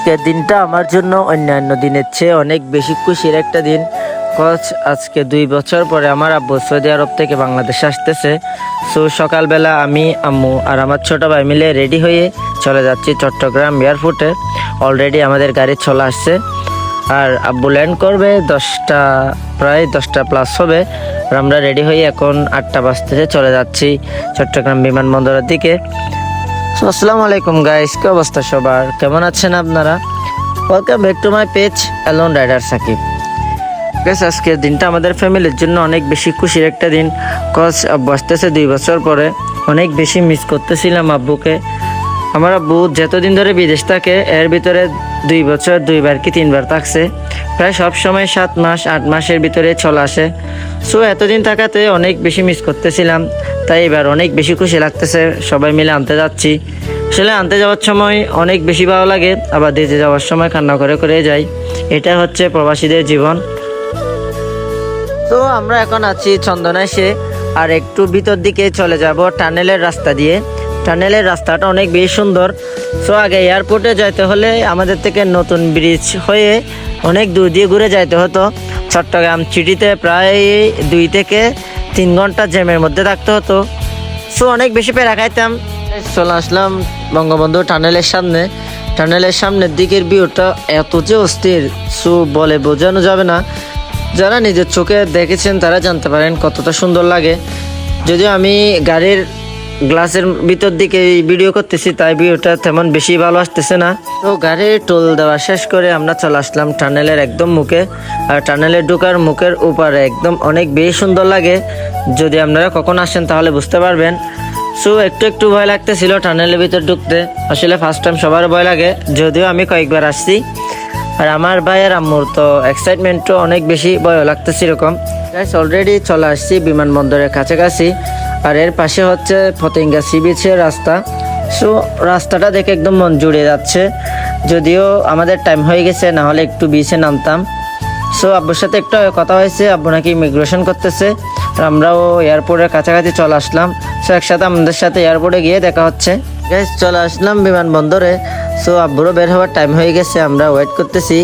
আজকের দিনটা আমার জন্য অন্যান্য দিনের চেয়ে অনেক বেশি খুশির একটা দিন। কজ আজকে 2 বছর পরে আমার আব্বু সৌদি আরব থেকে বাংলাদেশে আসতেছে। সো সকালবেলা আমি, আম্মু আর আমার ছোট ভাই মিলে রেডি হয়ে চলে যাচ্ছি চট্টগ্রাম এয়ারপোর্টে। অলরেডি আমাদের গাড়ি চলে আসছে আর আব্বু ল্যান্ড করবে প্রায় 10টা প্লাস হবে। আর আমরা রেডি হয়ে এখন 8টা বাজতেছে চলে যাচ্ছি চট্টগ্রাম বিমানবন্দরের দিকে। আসসালামু আলাইকুম গাইস, কি অবস্থা সবার, কেমন আছেন আপনারা? Welcome back to my page alone rider Sakib. Guys, আজকের দিনটা আমাদের ফ্যামিলির জন্য অনেক বেশি খুশির একটা দিন। কজ আব্বু আসতেছে 2 বছর পরে। অনেক বেশি মিস করতেছিলাম আব্বুকে। আমার আব্বু যতদিন ধরে বিদেশ থাকে এর ভিতরে 2 বছর 2বার কি 3বার থাকছে। প্রায় সব সময় 7 মাস 8 মাসের ভিতরে চলে আসে। সো এতদিন থাকাতে অনেক বেশি মিস করতেছিলাম, তাই এবার অনেক বেশি খুশি লাগতেছে। সবাই মিলে আনতে যাচ্ছি। আসলে আনতে যাওয়ার সময় অনেক বেশি ভালো লাগে, আবার দিতে যাওয়ার সময় কান্না করে করে যাই। এটা হচ্ছে প্রবাসীদের জীবন। তো আমরা এখন আছি চন্দনাইশে, আর একটু ভিতর দিকে চলে যাব টানেলের রাস্তা দিয়ে। টানেলের রাস্তাটা অনেক বেশি সুন্দর। সো আগে এয়ারপোর্টে যাইতে হলে আমাদের থেকে নতুন ব্রিজ হয়ে অনেক দূর দিয়ে ঘুরে যাইতে হতো। চট্টগ্রাম সিটিতে প্রায় 2 থেকে 3 ঘন্টা জ্যামের মধ্যে থাকতে হতো। সো অনেক বেশি পেরা খাইতাম। চলে আসলাম বঙ্গবন্ধু টানেলের সামনে। টানেলের সামনের দিকের ভিউটা এত যে অস্থির, সো বলে বোঝানো যাবে না। যারা নিজের চোখে দেখেছেন তারা জানতে পারেন কতটা সুন্দর লাগে। যদিও আমি গাড়ির গ্লাসের ভিতর দিকে ভিডিও করতেছি, তাই ভিডিওটা তেমন বেশি ভালো আসতেছে না। তো গাড়ির টোল দেওয়া শেষ করে আমরা চলে আসলাম টানেলের একদম মুখে। আর টানেলের ঢোকার মুখের উপরে একদম অনেক বেশি সুন্দর লাগে। যদি আপনারা কখন আসেন তাহলে বুঝতে পারবেন। সো একটু ভয় লাগতেছিল টানেলের ভিতর ঢুকতে। আসলে ফার্স্ট টাইম সবার ভয় লাগে, যদিও আমি কয়েকবার আসছি। আর আমার ভাইয়ের আম্মুর তো এক্সাইটমেন্টও অনেক বেশি ভয় লাগতেছে এরকম। গাইস, অলরেডি চলে আসছি বিমানবন্দরের কাছাকাছি। আর এর পাশে হচ্ছে ফতেঙ্গা সি বিচের রাস্তা। সো রাস্তাটা দেখে একদম মন জুড়ে যাচ্ছে। যদিও আমাদের টাইম হয়ে গেছে, না হলে একটু বিচে নামতাম। সো আব্বুর সাথে একটু কথা হয়েছে, আব্বু নাকি ইমিগ্রেশন করতেছে। আর আমরাও এয়ারপোর্টের কাছাকাছি চলে আসলাম। সো একসাথে আমাদের সাথে এয়ারপোর্টে গিয়ে দেখা হচ্ছে। গাইস, চলে আসলাম বিমানবন্দরে। সো আব্বুরও বের হওয়ার টাইম হয়ে গেছে, আমরা ওয়েট করতেছি।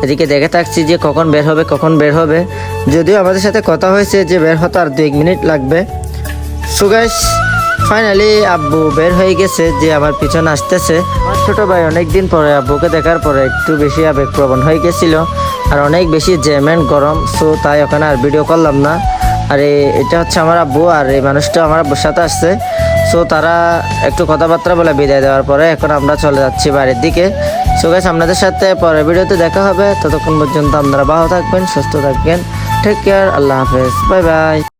এদিকে দেখে থাকছি যে কখন বের হবে। যদিও আমাদের সাথে কথা হয়েছে যে বের হতে আর 2 মিনিট লাগবে। সো গাইস, ফাইনালি আব্বু বের হয়ে গেছে, যে আমার পিছনে আসতেছে। আমার ছোট ভাই অনেকদিন পরে আব্বুকে দেখার পরে একটু বেশি আবেগপ্রবণ হয়ে গেছিল। আর অনেক বেশি জ্যাম এন্ড গরম, সো তাই ওখানে আর ভিডিও করলাম না। আর এটা হচ্ছে আমার আব্বু, আর এই মানুষটা আমার আব্বুর সাথে আসছে। সো তারা একটু কথাবার্তা বলে বিদায় দেওয়ার পরে এখন আমরা চলে যাচ্ছি বাড়ির দিকে। সো গাইস, আপনাদের সাথে পরের ভিডিওতে দেখা হবে। ততক্ষণ পর্যন্ত আপনারা ভালো থাকবেন, সুস্থ থাকবেন। টেক কেয়ার, আল্লাহ হাফেজ, বাই বাই।